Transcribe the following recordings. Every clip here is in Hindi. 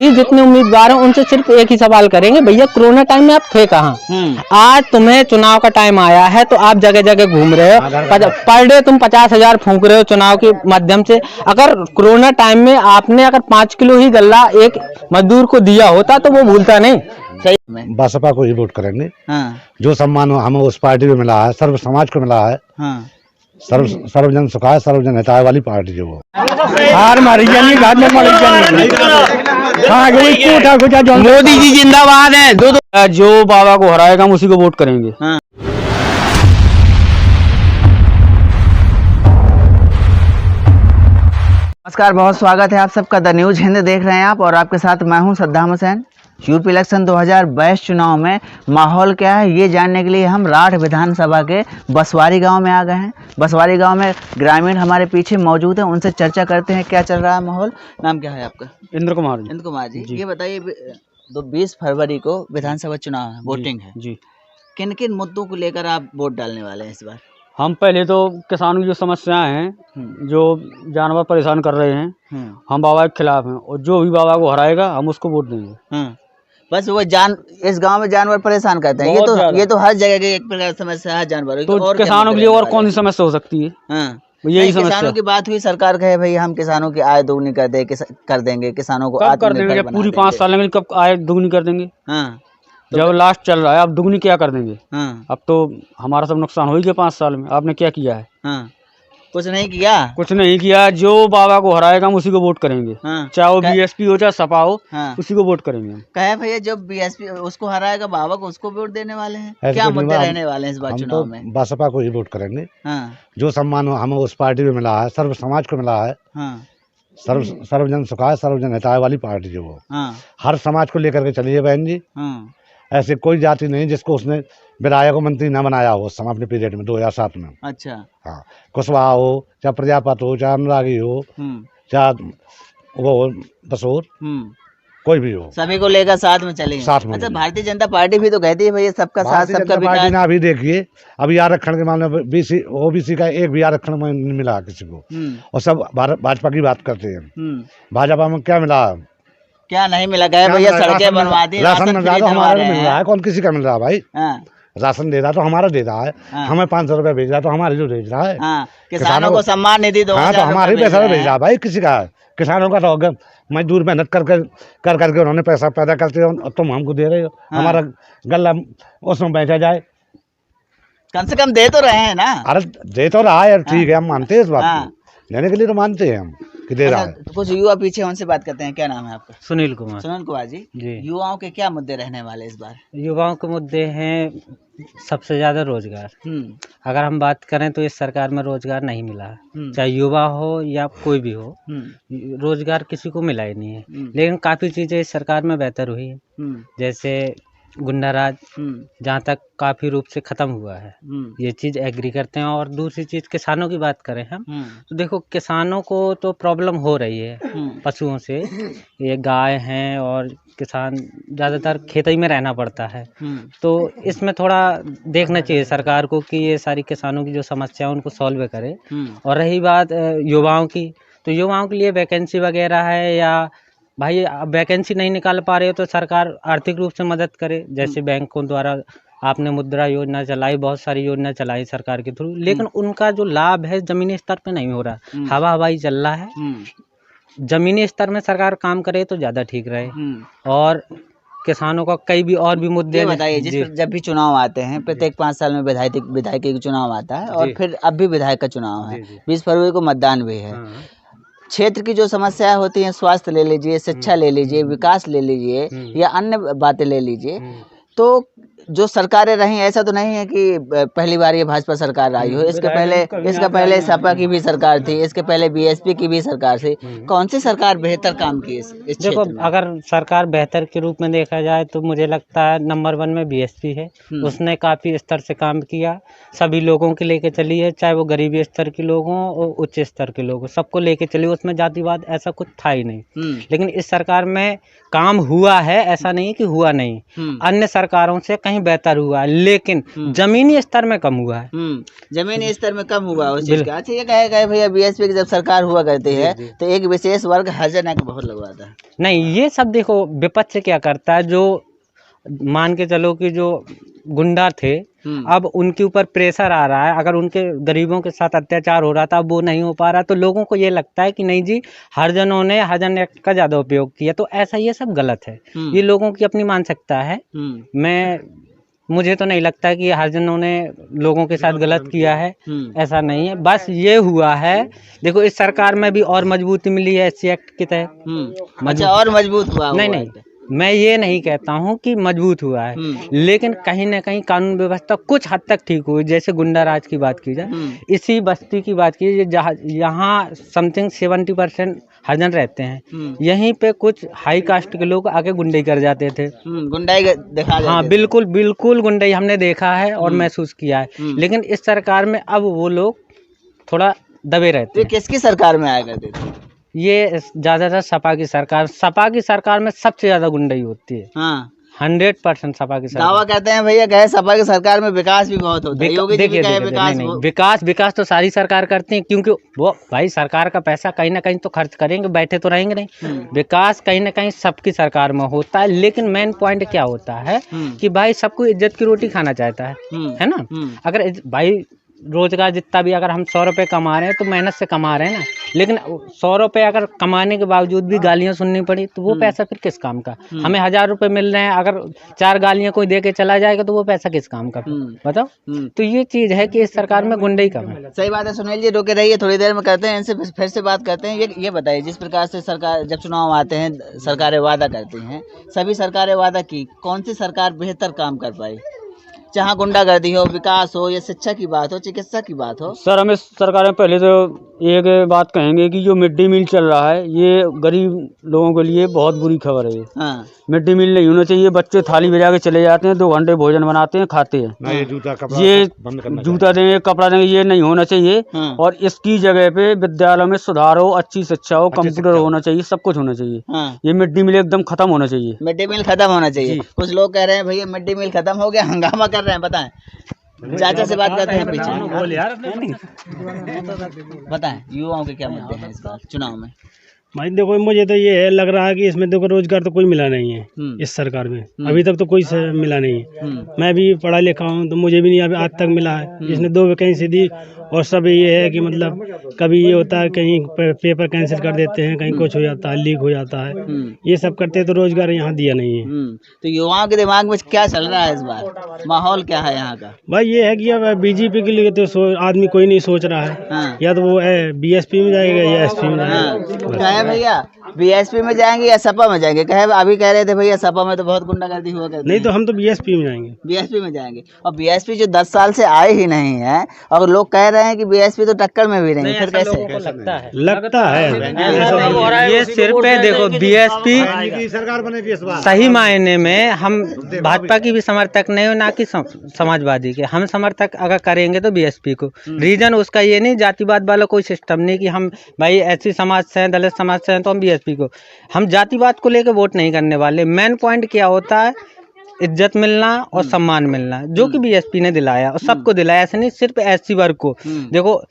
ये जितने उम्मीदवार हैं उनसे सिर्फ एक ही सवाल करेंगे, भैया कोरोना टाइम में आप थे कहाँ? आज तुम्हें चुनाव का टाइम आया है तो आप जगह जगह घूम रहे हो, पर डे तुम 50,000 फूंक रहे हो चुनाव के माध्यम से। अगर कोरोना टाइम में आपने अगर 5 किलो ही गल्ला एक मजदूर को दिया होता तो वो भूलता नहीं। सही, बसपा को ही वोट करेंगे। जो सम्मान हमें उस पार्टी में मिला है, सर्व समाज को मिला है, सर्वजन सुखाय सर्वजन हिताय वाली पार्टी जो वो हार मारी जानी घाट में मारी जानी। मोदी जी जिंदाबाद है। जो बाबा को हराएगा हम उसी को वोट करेंगे। नमस्कार, बहुत स्वागत है आप सबका द न्यूज हिंद देख रहे हैं आप, और आपके साथ मैं हूं सद्दाम हुसैन। यूपी इलेक्शन 2022 चुनाव में माहौल क्या है ये जानने के लिए हम राठ विधानसभा के बसवारी गांव में आ गए हैं। बसवारी गांव में ग्रामीण हमारे पीछे मौजूद हैं, उनसे चर्चा करते हैं क्या चल रहा है माहौल। नाम क्या है आपका? इंद्र कुमार जी। ये बताइए, 20 फरवरी को विधानसभा चुनाव है, वोटिंग है जी। किन किन मुद्दों को लेकर आप वोट डालने वाले हैं इस बार? हम पहले तो किसानों की जो समस्याएं हैं, जो जानवर परेशान कर रहे हैं, हम बाबा के खिलाफ हैं, और जो भी बाबा को हराएगा हम उसको वोट देंगे। बस वो इस गांव में जानवर परेशान करते हैं, ये तो हर जगह की एक प्रकार समस्या है जानवर तो और किसानों के लिए और कौन सी समस्या हो सकती है? यही समस्या। किसानों की बात हुई, सरकार कहे भाई हम किसानों की आय दोगुनी कर देंगे, किसानों को कब कर देंगे? पूरी 5 साल में कब आय दोगुनी कर देंगे? जब लास्ट चल रहा है, अब दुगनी क्या कर देंगे? अब तो हमारा सब नुकसान हो ही गया 5 साल में। आपने क्या किया है? कुछ नहीं किया। जो बाबा को हराएगा हम उसी को वोट करेंगे, चाहे वो बीएसपी हो चाहे सपा हो, उसी को वोट करेंगे हम। कहे भैया जब बीएसपी उसको हराएगा बाबा को उसको वोट देने वाले हैं। क्या मुद्दे रहने वाले हैं इस बार चुनाव में? बसपा को ही वोट करेंगे। जो सम्मान हमें उस पार्टी में मिला है, सर्व समाज को मिला है, सर्वजन सुखाय सर्वजन हिताय वाली पार्टी जो वो हर समाज को लेकर के चलिए बहन जी। ऐसे कोई जाति नहीं जिसको उसने विधायक मंत्री न बनाया हो उस समय अपने पीरियड में 2007 में। अच्छा। हाँ, कुशवाहा हो चाहे प्रजापति हो चाहे अनुरागी हो चाहे वो बसोर, कोई भी हो, सभी को लेकर साथ में चलेंगे। साथ में। अच्छा, भारतीय जनता पार्टी भी तो कहती है भैया सबका साथ सबका विकास। ना भी देखिए, अभी आरक्षण के मामले में ओबीसी का एक भी आरक्षण में नहीं मिला किसी को, और सब भाजपा की बात करते हैं। भाजपा में क्या मिला? क्या नहीं मिला? गए भैया सड़कें बनवा दी, राशन मिल रहा तो हमारा मिल रहा है, कौन किसी का मिल रहा है भाई? राशन दे रहा तो हमारा दे रहा है, हमें 500 रुपए भेज रहा तो हमारे जो भेज रहा है। किसानों को सम्मान निधि दो, तो हमारे पैसा भेज रहा भाई, किसी का? किसानों का तो मजदूर मेहनत करके उन्होंने पैसा पैदा करते हो, तुम हमको दे रहे हो। हमारा गल्ला उसमें बेचा जाए, कम से कम दे तो रहे हैं ना। अरे दे तो रहा है, ठीक है, हम मानते हैं इस बात को, देने के लिए तो मानते हैं हम कि दे रहा है। तो कुछ युवा पीछे, उनसे बात करते हैं। क्या नाम है आपका? सुनील कुमार जी। युवाओं के क्या मुद्दे रहने वाले इस बार? युवाओं के मुद्दे हैं सबसे ज्यादा रोजगार। अगर हम बात करें तो इस सरकार में रोजगार नहीं मिला है, चाहे युवा हो या कोई भी हो, रोजगार किसी को मिला ही नहीं है। लेकिन काफी चीजें इस सरकार में बेहतर हुई है, जैसे गुंडाराज जहाँ तक काफी रूप से खत्म हुआ है, ये चीज एग्री करते हैं। और दूसरी चीज किसानों की बात करें हम, तो देखो किसानों को तो प्रॉब्लम हो रही है पशुओं से, ये गाय हैं और किसान ज्यादातर खेती में रहना पड़ता है, तो इसमें थोड़ा देखना चाहिए सरकार को कि ये सारी किसानों की जो समस्या है उनको सॉल्व करे। और रही बात युवाओं की, तो युवाओं के लिए वैकेंसी वगैरह है, या भाई वैकेंसी नहीं निकाल पा रहे हो तो सरकार आर्थिक रूप से मदद करे। जैसे बैंकों द्वारा आपने मुद्रा योजना चलाई, बहुत सारी योजना चलाई सरकार के थ्रू, लेकिन उनका जो लाभ है जमीनी स्तर पे नहीं हो रहा, हवाई चल रहा है। जमीनी स्तर में सरकार काम करे तो ज्यादा ठीक रहे। और किसानों का कई भी और भी मुद्दे बताइए। जब भी चुनाव आते हैं, प्रत्येक 5 साल में विधायक का चुनाव आता है, और फिर अब भी विधायक का चुनाव है, 20 फरवरी को मतदान भी है। क्षेत्र की जो समस्याएं होती हैं, स्वास्थ्य ले लीजिए, शिक्षा ले लीजिए, विकास ले लीजिए, या अन्य बातें ले लीजिए, तो जो सरकारें रही, ऐसा तो नहीं है कि पहली बार ये भाजपा सरकार आई हो। इसके पहले सपा की भी सरकार थी, इसके पहले बीएसपी की भी सरकार थी। कौन सी सरकार बेहतर काम की इस देखो, अगर सरकार बेहतर के रूप में देखा जाए तो मुझे लगता है नंबर 1 में बीएसपी है। उसने काफी स्तर से काम किया, सभी लोगों के लेके चली है, चाहे वो गरीबी स्तर के लोग हों और उच्च स्तर के लोग हों, सबको लेके चली। उसमें जातिवाद ऐसा कुछ था ही नहीं। लेकिन इस सरकार में काम हुआ है, ऐसा नहीं कि हुआ नहीं। अन्य सरकारों से कहीं कहीं बेहतर हुआ है, लेकिन जमीनी स्तर में कम हुआ है। जमीनी स्तर में कम हुआ उस चीज का। अच्छा, ये कहे गए भैया बीएसपी की जब सरकार हुआ करती है तो एक विशेष वर्ग हर्जन आके बहुत लगवाता है। नहीं, ये सब देखो विपक्ष क्या करता है, जो मान के चलो कि जो गुंडा थे अब उनके ऊपर प्रेशर आ रहा है, अगर उनके गरीबों के साथ अत्याचार हो रहा था अब वो नहीं हो पा रहा, तो लोगों को ये लगता है कि नहीं जी हरिजनों ने हरिजन एक्ट का ज़्यादा उपयोग किया, तो ऐसा ये सब गलत है। ये लोगों की अपनी मानसिकता है। मुझे तो नहीं लगता कि हरिजनों ने लोगों के साथ गलत किया है, ऐसा नहीं है। बस ये हुआ है, देखो इस सरकार में भी और मजबूती मिली है एससी एक्ट के तहत। अच्छा, और मजबूत हुआ? नहीं, मैं ये नहीं कहता हूँ कि मजबूत हुआ है, लेकिन कहीं ना कहीं कानून व्यवस्था कुछ हद तक ठीक हुई। जैसे गुंडा राज की बात की जाए, इसी बस्ती की बात की जाए, यहाँ समथिंग 70% हरिजन रहते हैं, यहीं पे कुछ हाई कास्ट के लोग आके गुंडाई कर जाते थे। गुंडाई देखा? हाँ, बिल्कुल बिल्कुल गुंडाई हमने देखा है और महसूस किया है। लेकिन इस सरकार में अब वो लोग थोड़ा दबे रहते हैं। किसकी सरकार में आया करते थे? ये ज्यादातर सपा की सरकार में सबसे ज्यादा गुंडाई होती है। 100% सपा की सरकार। दावा करते हैं भैया कहे सपा की सरकार में विकास भी बहुत होता है। विकास तो सारी सरकार करती है, क्योंकि वो भाई सरकार का पैसा कहीं ना कहीं तो खर्च करेंगे, बैठे तो रहेंगे नहीं। विकास कहीं ना कहीं सबकी सरकार में होता है, लेकिन मेन पॉइंट क्या होता है कि भाई सबको इज्जत की रोटी खाना चाहता है ना। अगर भाई रोजगार जितना भी अगर हम 100 रुपये कमा रहे हैं तो मेहनत से कमा रहे हैं ना, लेकिन 100 रुपये अगर कमाने के बावजूद भी गालियां सुननी पड़ी तो वो पैसा फिर किस काम का? हमें 1000 रुपये मिल रहे हैं, अगर 4 गालियां कोई दे के चला जाएगा तो वो पैसा किस काम का? बताओ। तो ये चीज है कि इस सरकार में गुंडाई कम है। सही बात है। सुनील जी रोके रहिए, थोड़ी देर में करते हैं इनसे फिर से बात करते हैं। ये बताइए, जिस प्रकार से सरकार जब चुनाव आते हैं सरकारें वादा करती हैं, सभी सरकारें वादा की, कौन सी सरकार बेहतर काम कर पाई? जहाँ गुंडागर्दी हो, विकास हो, या शिक्षा की बात हो, चिकित्सा की बात हो। सर, हमें सरकार में पहले तो एक बात कहेंगे कि जो मिड डे मील चल रहा है ये गरीब लोगों के लिए बहुत बुरी खबर है। मिड डे मील नहीं होना चाहिए। बच्चे थाली बजा के चले जाते हैं, 2 घंटे भोजन बनाते हैं, खाते हैं। ये जूता देंगे, कपड़ा देंगे, ये नहीं होना चाहिए। और इसकी जगह पे विद्यालय में सुधार हो, अच्छी शिक्षा हो, कंप्यूटर होना चाहिए, सब कुछ होना चाहिए। ये मिड डे मील एकदम खत्म होना चाहिए। मिड डे मील खत्म होना चाहिए। कुछ लोग कह रहे हैं भैया मिड डे मील खत्म हो गया, हंगामा कर रहे हैं, बताएं। चाचा से बात करते हैं पीछे। बताएं युवाओं के क्या मुद्दे हैं इस बार चुनाव में? भाई देखो, मुझे तो ये लग रहा है कि इसमें देखो रोजगार तो कोई मिला नहीं है इस सरकार में। अभी तक तो कोई मिला नहीं है। मैं भी पढ़ा लिखा हूँ तो मुझे भी नहीं अभी आज तक मिला है। इसने 2 वैकेंसी दी और सब ये है कि मतलब कभी ये होता है कहीं पेपर कैंसिल कर देते हैं, कहीं कुछ हो जाता है, लीक हो जाता है, ये सब करते हैं, तो रोजगार यहाँ दिया नहीं है। तो युवाओं के दिमाग में क्या चल रहा है इस बार? माहौल क्या है यहाँ का? भाई ये है कि अब बीजेपी के लिए तो आदमी कोई नहीं सोच रहा है। या तो वो बीएसपी में जाएगा या एसपी में जाएगा। भैया बीएसपी में जाएंगे या सपा में जाएंगे? अभी कह रहे थे भैया सपा में तो बहुत गुंडागर्दी हुआ करती है। नहीं, तो हम तो बीएसपी में जाएंगे। बीएसपी में जाएंगे। और बीएसपी जो 10 साल से आए ही नहीं है और लोग कह रहे हैं कि बीएसपी तो टक्कर में भी नहीं, फिर कैसे? लगता है ये सिर्फ पे देखो बीएसपी सरकार बनेगी इस बार। सही मायने में हम भाजपा की भी समर्थक नहीं हो, ना कि समाजवादी के। हम समर्थक अगर करेंगे तो बीएसपी को। रीजन उसका ये नहीं, जातिवाद वाला कोई सिस्टम नहीं कि हम भाई ऐसी समाज से हैं, दलित समाज से हैं तो हम बीएसपी को। हम जातिवाद को लेकर वोट नहीं करने वाले। मेन पॉइंट क्या होता है? इज्जत मिलना और सम्मान मिलना, जो कि बीएसपी ने दिलाया और सबको दिलाया। ऐसे नहीं सिर्फ एससी वर्ग को। देखो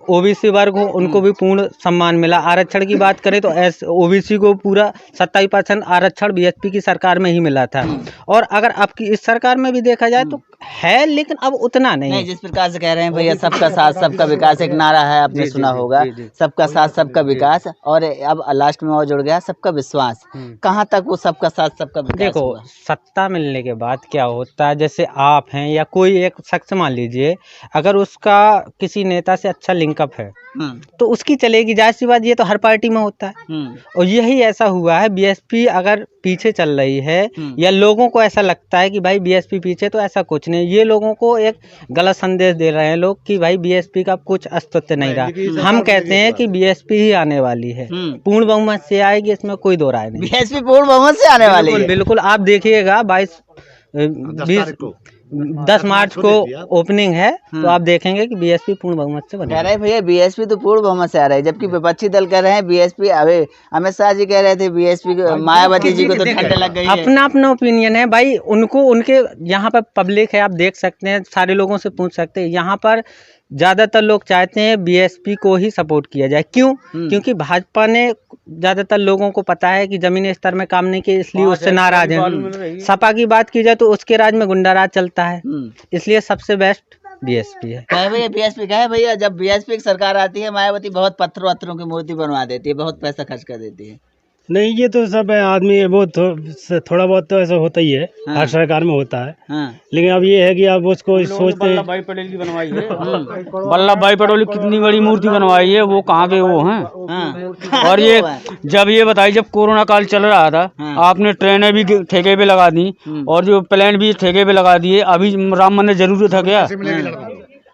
ओबीसी वर्ग हो उनको भी पूर्ण सम्मान मिला। आरक्षण की बात करें तो ओबीसी को पूरा 27% आरक्षण बीएसपी की सरकार में ही मिला था। और अगर अब की इस सरकार में भी देखा जाए तो है, लेकिन अब उतना नहीं। जिस प्रकार से कह रहे हैं भैया सबका साथ सबका विकास, एक नारा है आपने सुना होगा, सबका साथ सबका विकास, और अब लास्ट में और जुड़ गया सबका विश्वास। कहाँ तक वो सबका साथ सबका विकास? देखो सत्ता मिलने के बाद क्या होता है, जैसे आप हैं या कोई एक शख्स मान लीजिए, अगर उसका किसी नेता से अच्छा लिंकअप है तो उसकी चलेगी, जाहिर सी बात, ये तो हर पार्टी में होता है। और यही ऐसा हुआ है। बीएसपी अगर पीछे चल रही है या लोगों को ऐसा लगता है कि भाई बीएसपी पीछे, तो ऐसा कुछ नहीं। ये लोगों को एक गलत संदेश दे रहे हैं लोग कि भाई बीएसपी का कुछ अस्तित्व नहीं रहा। हम कहते हैं कि बीएसपी ही आने वाली है, पूर्ण बहुमत से आएगी, इसमें कोई दो राय नहीं। बीएसपी पूर्ण बहुमत से आने वाली है, बिल्कुल। आप देखिएगा 10 मार्च को ओपनिंग है, तो आप देखेंगे कि बीएसपी पूर्ण बहुमत से बनेगा। कह रहे भैया बीएसपी तो पूर्ण बहुमत से आ रहा है, जबकि विपक्षी दल कह रहे हैं बीएसपी। अभी अमित शाह जी कह रहे थे बीएसपी मायावती जी को तो ठंड लग गई है। अपना अपना ओपिनियन है भाई, उनको उनके यहाँ पर पब्लिक है, आप देख सकते हैं, सारे लोगों से पूछ सकते हैं। यहाँ पर ज़्यादातर लोग चाहते हैं बीएसपी को ही सपोर्ट किया जाए। क्यों? क्योंकि भाजपा ने ज़्यादातर लोगों को पता है कि जमीनी स्तर में काम नहीं किया, इसलिए उससे नाराज हैं। सपा की बात की जाए तो उसके राज में गुंडा राज चलता है, इसलिए सबसे बेस्ट बीएसपी है। कहे भैया बीएसपी, कहे भैया जब बीएसपी की सरकार आती है मायावती बहुत पत्थरों वत्थरों की मूर्ति बनवा देती है, बहुत पैसा खर्च कर देती है। नहीं, ये तो सब आदमी वो थोड़ा बहुत तो ऐसा होता ही है। हर सरकार में होता है। लेकिन अब ये है कि आप उसको सोचते हैं। वल्लभ भाई पटेल की बनवाई है, वल्लभ भाई पटेल की कितनी बड़ी मूर्ति बनवाई है, वो कहाँ के वो हैं। और ये जब ये बताइए, जब कोरोना काल चल रहा था, आपने ट्रेनें भी ठेके पे लगा दी और जो प्लेन भी ठेके पे लगा दिए। अभी राम मंदिर जरूरत है क्या?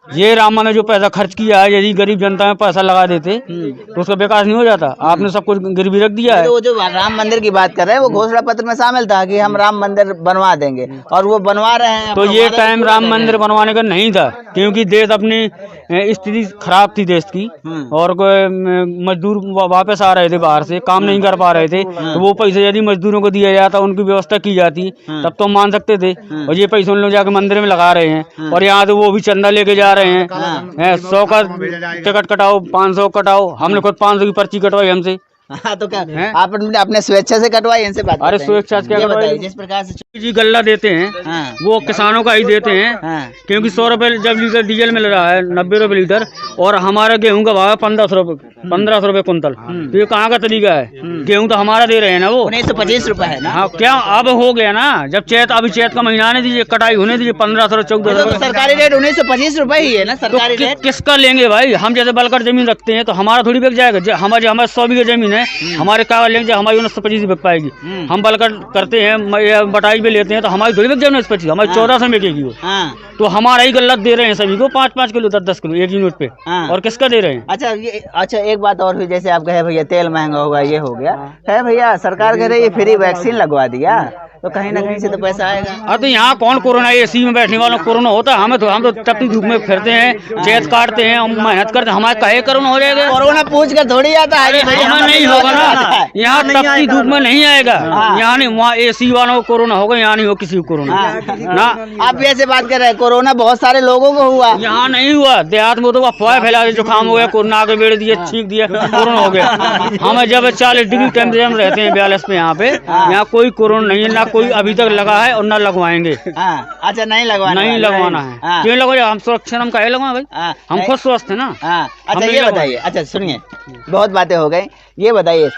ये राम मंदिर जो पैसा खर्च किया है, यदि गरीब जनता में पैसा लगा देते तो उसका विकास नहीं हो जाता। आपने सब कुछ गिरवी रख दिया है। तो जो राम मंदिर की बात कर रहे हैं वो घोषणा पत्र में शामिल था कि हम राम मंदिर बनवा देंगे, और वो बनवा रहे हैं। तो ये टाइम राम मंदिर बनवाने का नहीं था, क्योंकि देश अपनी स्थिति खराब थी देश की, और मजदूर वापस आ रहे थे बाहर से, काम नहीं कर पा रहे थे। तो वो पैसे यदि मजदूरों को दिया जाता, उनकी व्यवस्था की जाती, तब तो मान सकते थे। और ये पैसे उन लोग जाके मंदिर में लगा रहे हैं, और यहाँ तो वो भी चंदा लेके जा रहे हैं। 100 का टिकट कटाओ, 500 कटाओ। हमने खुद 500 की पर्ची कटवाई हमसे। हाँ, तो क्या आपने अपने स्वेच्छा से कटवाई? इनसे बात अरे स्वेच्छा से क्या बताइए। जिस प्रकार से जी गल्ला देते हैं वो किसानों का ही देते हैं, क्योंकि 100 रुपए जब लीटर डीजल मिल रहा है, 90 रुपए लीटर, और हमारा गेहूं का भाव है 1500 रुपए कुंतल। तो ये कहाँ का तरीका है? गेहूं तो हमारा दे रहे हैं ना, वो 1925 रुपए है ना। हाँ, क्या अब हो गया ना, जब अभी चैत का महीना आने दीजिए, कटाई होने दीजिए, 1514 तो सरकारी रेट 1925 रुपए ही है ना सरकारी रेट। किसका लेंगे भाई? हम जैसे बलकर जमीन रखते हैं तो हमारा थोड़ी बिक जाएगा। हमारे 100 बीघे जमीन है, हमारे कागज लेंगे, हमारी 1925 बिक पाएगी। हम बलकर करते हैं, बटाई पे लेते हैं, तो हमारी थोड़ी बिक जाए 1925, हमारी 1400 में बिकेगी वो। तो हमारा ही गलत दे रहे हैं सभी को, 5-5 किलो 10-10 किलो एक यूनिट पे। और किसका दे रहे हैं? अच्छा एक बात और हुई, जैसे आप कहे भैया तेल महंगा होगा, ये हो गया है भैया, सरकार कह रही है फ्री वैक्सीन लगवा दिया, तो कहीं ना कहीं से तो पैसा आएगा। अब तो यहाँ कौन कोरोना, एसी में बैठने वालों कोरोना होता है? हम तो तपती धूप में फिरते हैं, चेत काटते हैं, मेहनत करते हैं, हमारे कहे कोरोना हो जाएगा? कोरोना पूछ कर थोड़ी आता है। यहाँ नहीं होगा ना, यहाँ तपती धूप में नहीं आएगा। यहाँ नहीं, वहाँ एसी वालों को कोरोना होगा, यहाँ नहीं हो किसी को कोरोना ना। आप ऐसे बात कर रहे हैं, कोरोना बहुत सारे लोगों को हुआ, यहाँ नहीं हुआ। देहात में तो अफवाह फैला दी, जुकाम हो गया, कोरोना आगे बेड़ दिए, छींक दिया, कोरोना हो गया। हमें जब 40 डिग्री टेम्परेचर में रहते हैं 42 पे, यहाँ पे यहाँ कोई कोरोना नहीं है, ना कोई अभी तक लगा है और ना लगवाएंगे। अच्छा, नहीं लगवाना है। क्यों लगवाए? हम सुरक्षा हम कहे लगवा भाई, हम खुद स्वस्थ है ना। अच्छा ये बताइए, अच्छा सुनिए, बहुत बातें हो गई, ये बताइए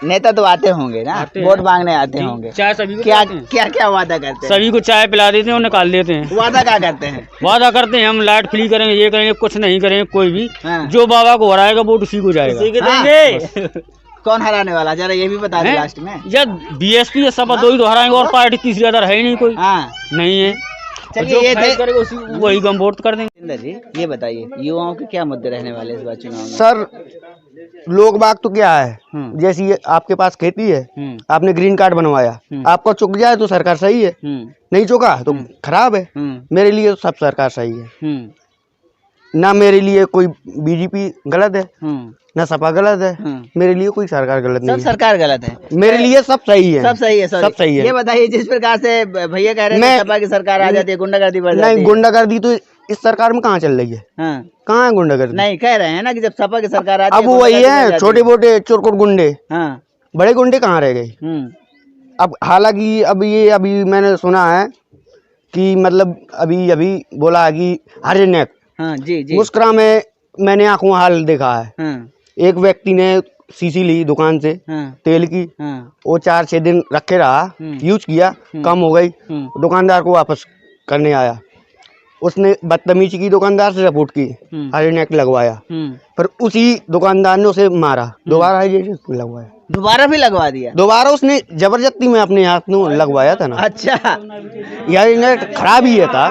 नेता तो आते होंगे ना, वोट मांगने आते होंगे, चाय सभी को क्या वादा करते हैं? सभी को चाय पिला देते हैं और निकाल देते हैं। वादा क्या करते हैं? वादा करते हैं हम लाइट फ्री करेंगे, ये करेंगे, कुछ नहीं करेंगे कोई भी। जो बाबा को हराएगा वोट उसी को जाएगा। कौन हराने वाला, जरा ये भी बता दें लास्ट में। जब बीएसपी सब दो ही तो हराएंगे, और पार्टी तीसरी ज्यादा है ही नहीं कोई। नहीं है। चलिए ये वही हम वोट कर देंगे। जी ये बताइए युवाओं के क्या मुद्दे रहने वाले इस बार चुनाव में? सर लोग बाग तो क्या है, जैसे ये आपके पास खेती है, आपने ग्रीन कार्ड बनवाया, आपका चुक जाए तो सरकार सही है, नहीं चुका तो खराब है। मेरे लिए तो सब सरकार सही है ना, मेरे लिए कोई बीजेपी गलत है ना सपा गलत है, मेरे लिए कोई सरकार गलत नहीं है। सब सरकार गलत है, मेरे लिए सब सही है। सब सही है, सब सही है। ये बताइए जिस प्रकार से भैया कह रहे हैं सपा की सरकार आ जाती है गुंडागर्दी बढ़ जाती है। नहीं, गुंडागर्दी तो इस सरकार में कहाँ चल रही है? कहाँ है गुंडागर्दी? नहीं, कह रहे हैं ना कि जब सपा की सरकार आती है अब वही है, छोटे मोटे चोरकुट गुंडे, बड़े गुंडे कहाँ रह गए? अब हालांकि अभी मैंने सुना है कि मतलब अभी बोला है कि हरिनेक मुस्कुरा में मैंने आंखों हाल देखा है। एक व्यक्ति ने शीशी ली दुकान से तेल की, वो 4-6 दिन रखे रहा, यूज किया, कम हो गई, दुकानदार को वापस करने आया, उसने बदतमीजी की, दुकानदार से रिपोर्ट की, हरिनेक लगवाया, पर उसी दुकानदार ने उसे मारा, दोबारा लगवाया, दोबारा भी लगवा दिया, दोबारा उसने जबरदस्ती में अपने हाथ में लगवाया था ना। अच्छा, यार खराब ही है था।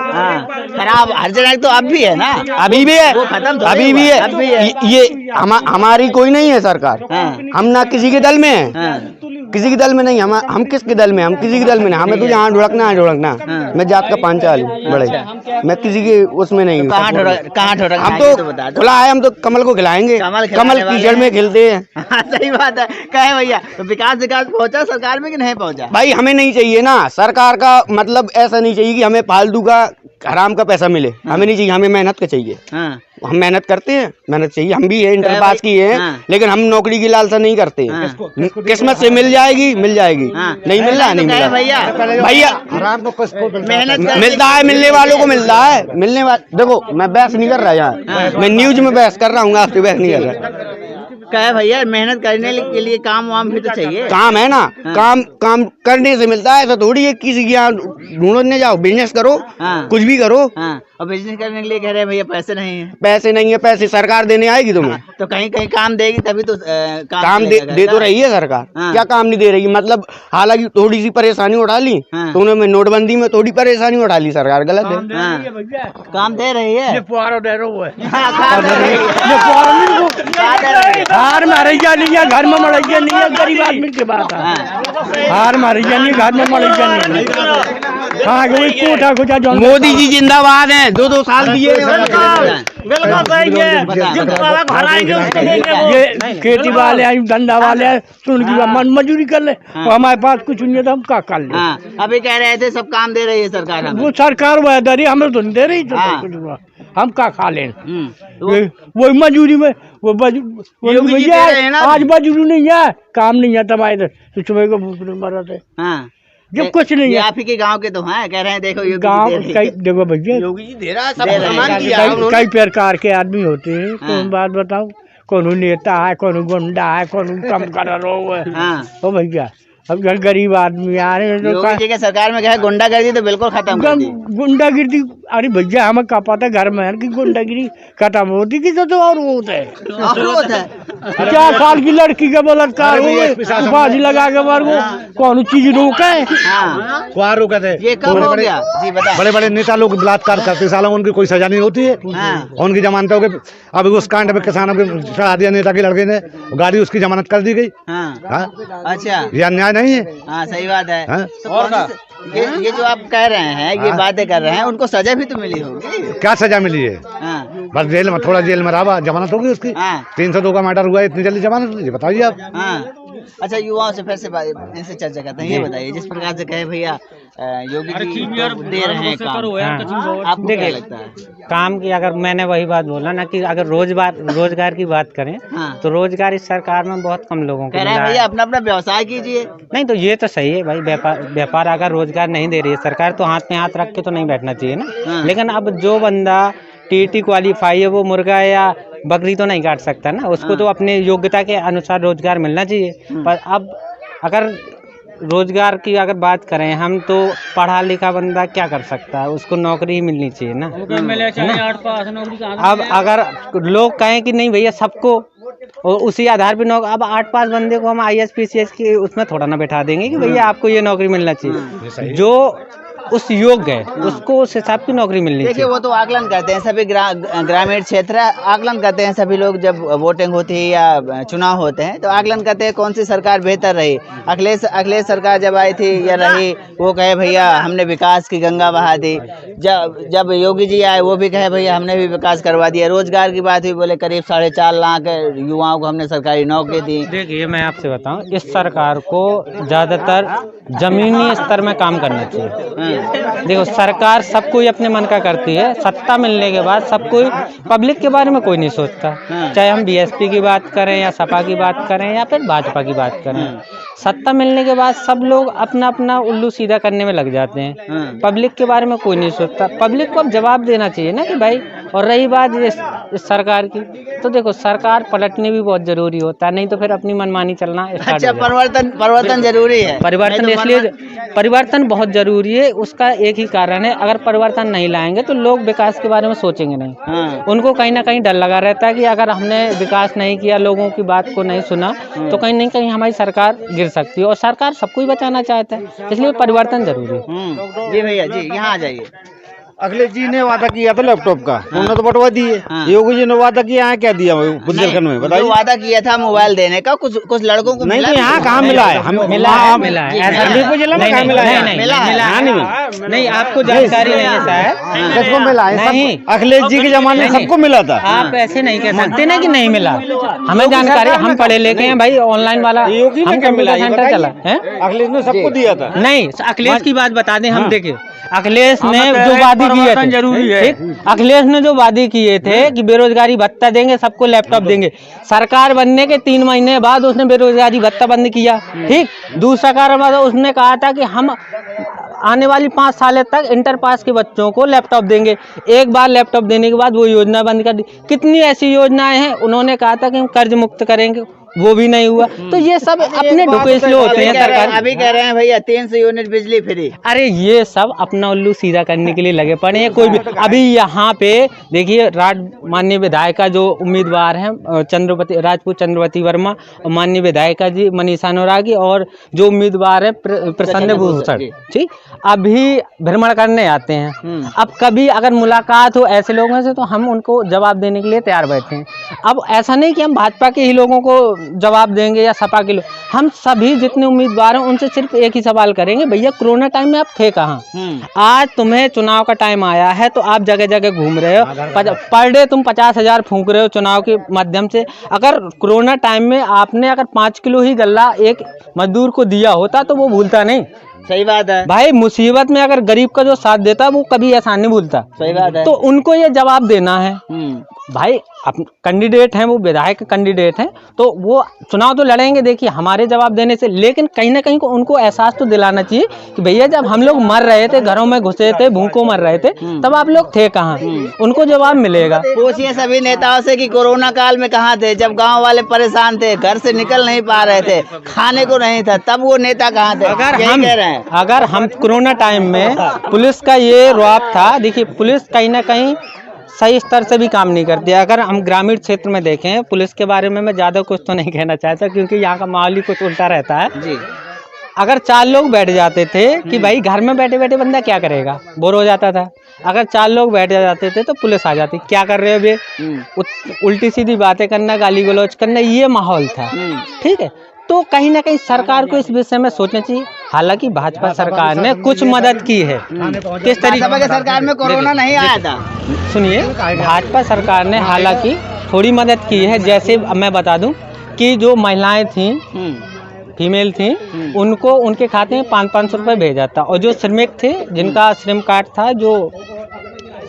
खराब हर जगह तो अब भी है ना, अभी भी है, वो खत्म अभी भी है। ये हमारी कोई नहीं है सरकार, हम ना किसी के दल में है, किसी के दल में नहीं, हम किसके दल में, हम किसी के दल में नहीं, हमें तो यहाँ ढुड़कना। मैं जात का पांचाल हूँ बड़े, मैं किसी के उसमें नहीं हूँ। कहाँ ढुड़क हम तो खुला है, हम तो कमल को खिलाएंगे, कमल कीचड़ में खिलते हैं। सही बात है। कहे भैया तो विकास पहुंचा सरकार में कि नहीं पहुंचा? भाई हमें नहीं चाहिए ना सरकार का, मतलब ऐसा नहीं चाहिए कि हमें फालतू का हराम का पैसा मिले, हमें नहीं चाहिए, हमें मेहनत का चाहिए। हम मेहनत करते हैं, मेहनत चाहिए, हम भी है इंटर पास किए हैं, लेकिन हम नौकरी की लालसा नहीं करते। किस्मत से मिल जाएगी, नहीं मिल रहा है, नहीं मिल रहा भैया। मेहनत मिलता है, मिलने वालों को मिलता है, देखो मैं बहस नहीं कर रहा यहाँ, मैं न्यूज में बहस कर रहा हूँ, आपसे बहस नहीं कर रहा। क्या भैया मेहनत करने के लिए काम वाम भी तो चाहिए। काम है ना, काम करने से मिलता है, ऐसा थोड़ी है किसी के यहाँ ढूंढने जाओ, बिजनेस करो, कुछ भी करो। और बिजनेस करने के लिए कह रहे हैं भैया पैसे नहीं है। पैसे नहीं है, पैसे सरकार देने आएगी तुम्हें। तो कहीं काम देगी तभी तो काम दे तो रही है सरकार। क्या काम नहीं दे रही, मतलब हालांकि थोड़ी सी परेशानी उठा ली तो उन्होंने नोटबंदी में थोड़ी परेशानी उठा ली, सरकार गलत है। काम दे रही है, हार मारैया नहीं है, घर में मरैया नहीं है, गरीब आदमी के बात है। हार मारैया नहीं, घर में मरैया नहीं। हाँ वही कोठा खोजा जो मोदी जी जिंदाबाद हैं, 2-2 साल दिए। ये खेती वाले हैं, धंधा वाले हैं, तो उनकी मजदूरी कर ले, और हमारे पास कुछ नहीं है तो हम क्या कर ले। अभी कह रहे थे सब काम दे रही है सरकार, वो सरकार वह दे रही, हमें तो नहीं दे रही, तो हम क्या खा लें। वही मजदूरी में वो भैया आज मजदूरी नहीं है, काम नहीं है तुम्हारे, तो सुबह को भूख मरा थे। जब कुछ नहीं है, आप ही के गांव के तो हैं, कह रहे हैं देखो गांव देखो भैया, योगी जी दे रहा है, सब सामान दिया है उन्होंने। कई प्रकार के आदमी होते हैं, कौन बात बताओ, कौन नेता है, कौन गुंडा है, कौन कम कर रहा है। ओ भैया अब गरीब आदमी आ रहे हैं, योगी जी के सरकार में क्या है, गुंडागर्दी तो बिल्कुल खत्म कर दी। गुंडागिरी, अरे भैया हमें क्या पता घर में है कि गुंडागिरी खत्म होती कि तो और वो होता है। 4 साल की लड़की का बलात्कार हो गए, फांसी लगा के मार को कौन चीज रोके, क्या रोकते? ये कब हो गया जी बता? बड़े बड़े नेता लोग बलात्कार करते, सालों उनकी कोई सजा नहीं होती है, उनकी जमानत हो गई। अब उस कांड में किसानों के चढ़ा दिया नेता के लड़के ने, गाड़ी उसकी जमानत कर दी गई। अच्छा, ये अन्याय नहीं है? हाँ सही बात है। तो ये जो आप कह रहे हैं, ये बातें कर रहे हैं, उनको सजा भी तो मिली होगी। क्या सजा मिली है? बस जेल में, थोड़ा जेल में रहा, जमानत होगी उसकी। 302 का मैटर हुआ, इतनी जल्दी जमानत होगी, बताइए आप। अच्छा युवाओं से फिर से इनसे चर्चा करते हैं, ये बताइए जिस प्रकार से कहे भैया योगी जी दे रहे हैं काम, आपको क्या लगता है? काम की अगर मैंने वही बात बोला ना कि अगर रोजगार की बात करें तो रोजगार इस सरकार में बहुत कम लोगों को मिला है। भैया अपना अपना व्यवसाय कीजिए। नहीं तो ये तो सही है भाई, व्यापार अगर रोजगार नहीं दे रही है सरकार तो हाथ में हाथ रख के तो नहीं बैठना चाहिए ना। लेकिन अब जो बंदा टीटी क्वालिफाई है वो मुर्गा या बकरी तो नहीं काट सकता ना, उसको तो अपने योग्यता के अनुसार रोजगार मिलना चाहिए। पर अब अगर रोजगार की अगर बात करें हम, तो पढ़ा लिखा बंदा क्या कर सकता है, उसको नौकरी ही मिलनी चाहिए ना। अब अगर लोग कहें कि नहीं भैया सबको, और उसी आधार पे नौकरी, अब 8 पास बंदे को हम IAS PCS की उसमें थोड़ा ना बैठा देंगे कि भैया आपको ये नौकरी मिलना चाहिए। जो उस योग्य है उसको उस हिसाब की नौकरी मिलनी चाहिए। देखिए वो तो आकलन करते हैं सभी ग्रामीण क्षेत्र, आकलन करते हैं सभी लोग जब वोटिंग होती है या चुनाव होते हैं तो आकलन करते हैं कौन सी सरकार बेहतर रही। अखिलेश सरकार जब आई थी या रही, वो कहे भैया हमने विकास की गंगा बहा दी। जब योगी जी आए वो भी कहे भैया हमने भी विकास करवा दिया। रोजगार की बात हुई, बोले करीब 4.5 लाख युवाओं को हमने सरकारी नौकरी दी। देखिए मैं आपसे बताऊं, इस सरकार को ज्यादातर जमीनी स्तर में काम करना चाहिए। देखो सरकार सब कोई अपने मन का करती है, सत्ता मिलने के बाद सब कोई पब्लिक के बारे में कोई नहीं सोचता। चाहे हम BSP की बात करें या सपा की बात करें या फिर भाजपा की बात करें, सत्ता मिलने के बाद सब लोग अपना अपना उल्लू सीधा करने में लग जाते हैं। पब्लिक के बारे में कोई नहीं सोचता। पब्लिक को अब जवाब देना चाहिए ना कि भाई। और रही बात इस सरकार की, तो देखो सरकार पलटनी भी बहुत जरूरी होता है, नहीं तो फिर अपनी मनमानी चलना स्टार्ट हो जाता है। परिवर्तन जरूरी है। परिवर्तन इसलिए परिवर्तन बहुत जरूरी है। उसका एक ही कारण है, अगर परिवर्तन नहीं लाएंगे तो लोग विकास के बारे में सोचेंगे नहीं। उनको कहीं ना कहीं डर लगा रहता है कि अगर हमने विकास नहीं किया, लोगों की बात को नहीं सुना, तो कहीं ना कहीं हमारी सरकार गिर सकती है। और सरकार सबको ही बचाना चाहता है, इसलिए परिवर्तन जरूरी है। जी भैया जी यहाँ आ जाइए। अखिलेश जी ने वादा किया था लैपटॉप का, उन्होंने तो बंटवा दिए। योगी जी ने वादा किया है, क्या दिया बुंदेलखंड में बताइए। वादा किया था मोबाइल देने का, कुछ लड़कों को नहीं तो यहाँ कहाँ मिला है? हम मिला है ऐसा जिला में कहाँ मिला है? नहीं, आपको जानकारी नहीं है शायद। किसको मिला है? नहीं, अखिलेश जी के जमाने में सबको मिला था। आप ऐसे नहीं कह सकते ना कि नहीं मिला। हमें जानकारी, हम पढ़े लिखे हैं भाई, ऑनलाइन वाला हम कंप्यूटर सेंटर चला है। अखिलेश ने सबको दिया था। नहीं, अखिलेश की बात बता दें हम। देखिए अखिलेश ने जो वादे किए थे, जरूरी है। ठीक, अखिलेश ने जो वादे किए थे कि बेरोजगारी भत्ता देंगे, सबको लैपटॉप देंगे, सरकार बनने के 3 महीने बाद उसने बेरोजगारी भत्ता बंद किया। ठीक, दूसरा कारण उसने कहा था कि हम आने वाली 5 साल तक इंटर पास के बच्चों को लैपटॉप देंगे। एक बार लैपटॉप देने के बाद वो योजना बंद कर दी। कितनी ऐसी योजनाएं हैं, उन्होंने कहा था कि हम कर्ज मुक्त करेंगे, वो भी नहीं हुआ। तो ये सब अपने ढुकेसले होते हैं सरकार। अभी कह रहे हैं भैया 300 यूनिट बिजली फ्री। अरे ये सब अपना उल्लू सीधा करने के लिए लगे पड़े हैं। कोई भी अभी यहाँ पे देखिए, माननीय विधायिका जो उम्मीदवार हैं राजपूत चंद्रवती वर्मा, और माननीय विधायिका जी मनीषा अनुरागी, और जो उम्मीदवार है प्रसन्न भूषण, ठीक, अभी भ्रमण करने आते हैं। अब कभी अगर मुलाकात हो ऐसे लोगों से तो हम उनको जवाब देने के लिए तैयार बैठे हैं। अब ऐसा नहीं कि हम भाजपा के ही लोगों को जवाब देंगे या सपा के लोग, हम सभी जितने उम्मीदवार हैं उनसे सिर्फ एक ही सवाल करेंगे, भैया कोरोना टाइम में आप थे कहाँ? आज तुम्हें चुनाव का टाइम आया है तो आप जगह जगह घूम रहे हो, पर डे तुम 50,000 फूंक रहे हो चुनाव के माध्यम से। अगर कोरोना टाइम में आपने अगर 5 किलो ही गल्ला एक मजदूर को दिया होता तो वो भूलता नहीं। सही बात है भाई, मुसीबत में अगर गरीब का जो साथ देता वो कभी एहसान नहीं भूलता। सही बात है। तो उनको ये जवाब देना है। भाई कैंडिडेट हैं, वो विधायक कैंडिडेट हैं, तो वो चुनाव तो लड़ेंगे देखिए हमारे जवाब देने से, लेकिन कहीं ना कहीं को उनको एहसास तो दिलाना चाहिए कि भैया जब हम लोग मर रहे थे, घरों में घुसे थे, भूखों मर रहे थे, तब आप लोग थे कहाँ? उनको जवाब मिलेगा। पूछिए सभी नेताओं से कि कोरोना काल में कहाँ थे, जब गांव वाले परेशान थे, घर से निकल नहीं पा रहे थे, खाने को नहीं था, तब वो नेता कहाँ थे? अगर हम कोरोना टाइम में पुलिस का ये रुआब था, देखिए पुलिस कहीं ना कहीं सही स्तर से भी काम नहीं करती है। अगर हम ग्रामीण क्षेत्र में देखें, पुलिस के बारे में मैं ज़्यादा कुछ तो नहीं कहना चाहता क्योंकि यहाँ का माहौल ही कुछ उल्टा रहता है जी। अगर 4 लोग बैठ जाते थे कि भाई घर में बैठे बैठे बंदा क्या करेगा, बोर हो जाता था। अगर 4 लोग बैठ जाते थे तो पुलिस आ जाती, क्या कर रहे हो बे, उल्टी सीधी बातें करना, गाली गलौज करना, ये माहौल था। ठीक है, तो कहीं ना कहीं सरकार को इस विषय में सोचना चाहिए। हालांकि भाजपा सरकार ने कुछ मदद की है। किस तरीके की सरकार में कोरोना नहीं आया था? सुनिए, भाजपा सरकार ने हालांकि थोड़ी मदद की है। जैसे मैं बता दूं कि जो महिलाएं थी, फीमेल थी, उनको उनके खाते में 500 रुपये भेजा था, और जो श्रमिक थे जिनका श्रम कार्ड था, जो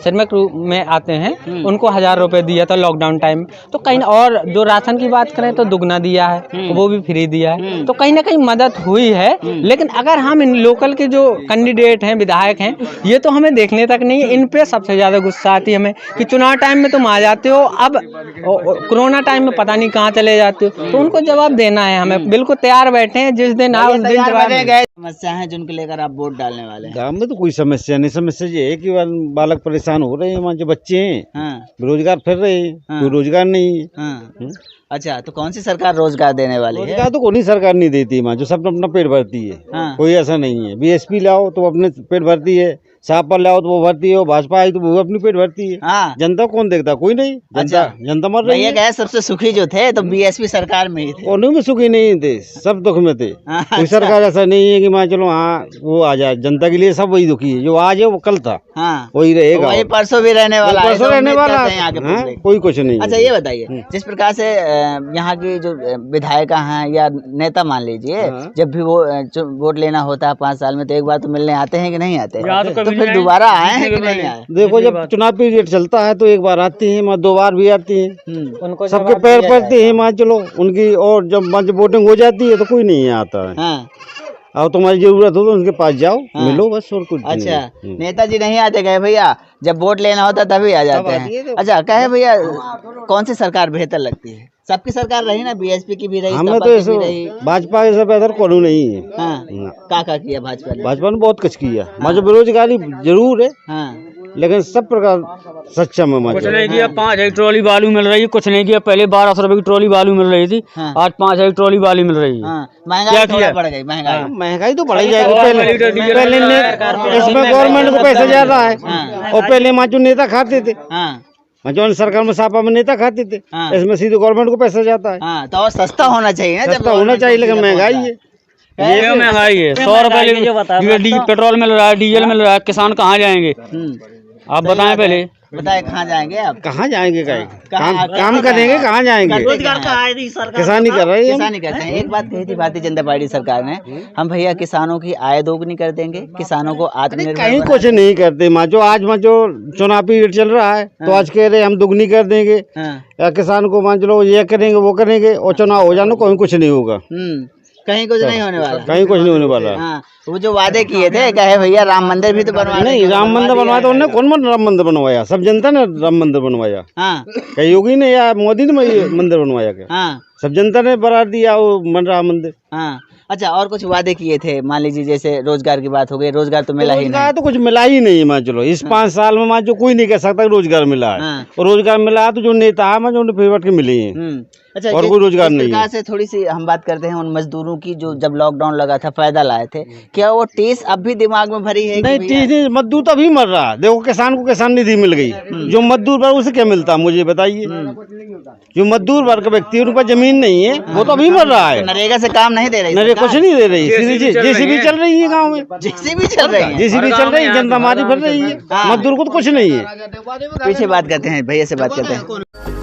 श्रमिक रूप में आते हैं, उनको 1000 रुपये दिया था लॉकडाउन टाइम। तो कहीं, और जो राशन की बात करें तो दुगना दिया है, तो वो भी फ्री दिया है। तो कहीं ना कहीं मदद हुई है। लेकिन अगर हम इन लोकल के जो कैंडिडेट हैं, विधायक हैं, ये तो हमें देखने तक नहीं है। इन पे सबसे ज़्यादा गुस्सा आती है हमें कि चुनाव टाइम में तुम आ जाते हो, अब कोरोना टाइम में पता नहीं कहाँ चले जाते हो। तो उनको जवाब देना है, हमें बिल्कुल तैयार बैठे हैं, जिस दिन आओ उस दिन जवाब। समस्या है जिनको लेकर आप वोट डालने वाले हैं? गाँव में तो कोई समस्या नहीं। समस्या ये है कि बालक परेशान हो रहे हैं, वहाँ जो बच्चे हैं बेरोजगार फिर रहे हैं, कोई रोजगार नहीं है। अच्छा, तो कौन सी सरकार रोजगार देने वाली है? रोजगार तो कोई सरकार नहीं देती वहाँ, जो सब अपना पेट भरती है। कोई ऐसा नहीं है। बीएसपी लाओ तो अपने पेट भरती है, सापा लाओ तो वो भरती है, भाजपा आई तो वो अपनी पेट भरती है। जनता कौन देखता? कोई नहीं। जनता मर रही है। सबसे सुखी जो थे तो बीएसपी सरकार में ही थे। उन्हीं में सुखी नहीं थे, सब दुख में थे। कोई सरकार ऐसा नहीं है कि मान चलो हाँ वो आ जाए। जनता के लिए सब वही दुखी है, जो आज है वो कल था, वही रहेगा, वही परसों भी रहने वाला है, परसों रहने वाला, कोई कुछ नहीं। अच्छा, ये बताइए, जिस प्रकार से यहाँ की जो विधायिका हैं या नेता मान लीजिए, जब भी वो वोट लेना होता है 5 साल में, तो एक बार तो मिलने आते हैं कि नहीं आते? तो फिर दोबारा आए हैं कि नहीं आए? देखो, जब चुनाव पीरियड चलता है तो एक बार आती है, मैं 2 बार भी आती है, उनको सबके पैर पड़ते हैं, मान चलो उनकी। और जब वोटिंग हो जाती है तो कोई नहीं आता है। अब तुम्हारी जरूरत हो तो उनके पास जाओ, मिलो, बस और कुछ नहीं। अच्छा, नेताजी नहीं आते गए भैया, जब वोट लेना होता तभी आ जाते हैं। अच्छा, कहे भैया कौन सी सरकार बेहतर लगती है? सबकी सरकार रही ना, बीएसपी की भी रही, हमें तो भाजपा के सब बेहतर कोई नहीं है। का किया भाजपा ने? भाजपा ने बहुत कुछ किया। जो बेरोजगारी जरूर है, लेकिन सब प्रकार सक्षम है। कुछ नहीं किया, 5 एक ट्रॉली बालू मिल रही है, कुछ नहीं किया। पहले 1200 रुपए की ट्रॉली बालू मिल रही थी, आज 5 एक ट्रॉली बालू मिल रही है। महंगाई थोड़ा बढ़ गई, महंगाई तो बढ़ी जाएगी। पहले इसमें गवर्नमेंट को पैसा ज्यादा है, और पहले वहाँ जो नेता खाते थे, जो सरकार में सापा में नेता खाते थे, इसमें सीधे गवर्नमेंट को पैसा जाता है। तो और सस्ता होना चाहिए, सस्ता होना चाहिए, लेकिन महंगाई है। ये महंगाई है। 100 रुपए पेट्रोल मिल रहा है, डीजल मिल रहा है, किसान कहाँ जाएंगे आप बताएं? पहले बताए कहाँ जाएंगे आप? कहाँ जाएंगे? काम करेंगे, कहाँ जाएंगे? रोजगार का आए नहीं, सरकार किसानी कर रही है, किसानी करते हैं। एक बात कही थी भारतीय जनता पार्टी सरकार ने, हम भैया किसानों की आय दोगुनी कर देंगे, किसानों को आत्मनिर्भर कहीं कुछ नहीं करते। माँ जो आज जो चुनाव पीरियड चल रहा है, तो आज कह रहे हम दुगनी कर देंगे, या किसान को मान लो ये करेंगे वो करेंगे, और चुनाव हो जाना कहीं कुछ नहीं होगा। कहीं कुछ नहीं होने वाला, कहीं कुछ नहीं होने वाला। वो जो वादे किए थे, कहे भैया राम मंदिर भी तो बनवा नहीं, राम मंदिर बनवाया तो उन्होंने कौन राम मंदिर बनवाया? सब जनता ने राम मंदिर बनवाया। क्या योगी ने या मोदी ने मंदिर बनवाया? क्या सब जनता ने बना दिया वो बन रहा मंदिर। अच्छा, और कुछ वादे किए थे, मान लीजिए जैसे रोजगार की बात हो गई, रोजगार तो मिला ही नहीं। तो कुछ मिला ही नहीं। मान चलो इस 5 साल में जो कोई नहीं कह सकता रोजगार मिला है, और रोजगार मिला तो जो नेता है जो फेवरेट के मिले हैं। अच्छा, और कोई रोजगार नहीं है। से थोड़ी सी हम बात करते हैं उन मजदूरों की जो जब लॉकडाउन लगा था फायदा लाए थे, क्या वो टीस अब भी दिमाग में भरी है? नहीं, टीस नहीं, मजदूर तो अभी मर रहा है। देखो किसान को किसान निधि मिल गई, जो मजदूर वर्ग उसे क्या मिलता मुझे बताइए? जो मजदूर वर्ग का व्यक्ति उनके पास जमीन नहीं है, वो तो अभी मर रहा है। नरेगा से काम नहीं दे रही, नरेगा कुछ नहीं दे रही। जेसीबी चल रही है गाँव में, जेसीबी चल रही है, जेसीबी चल रही है, जनता मारी भर रही है, मजदूर को तो कुछ नहीं है। पीछे बात करते हैं, भैया से बात करते हैं।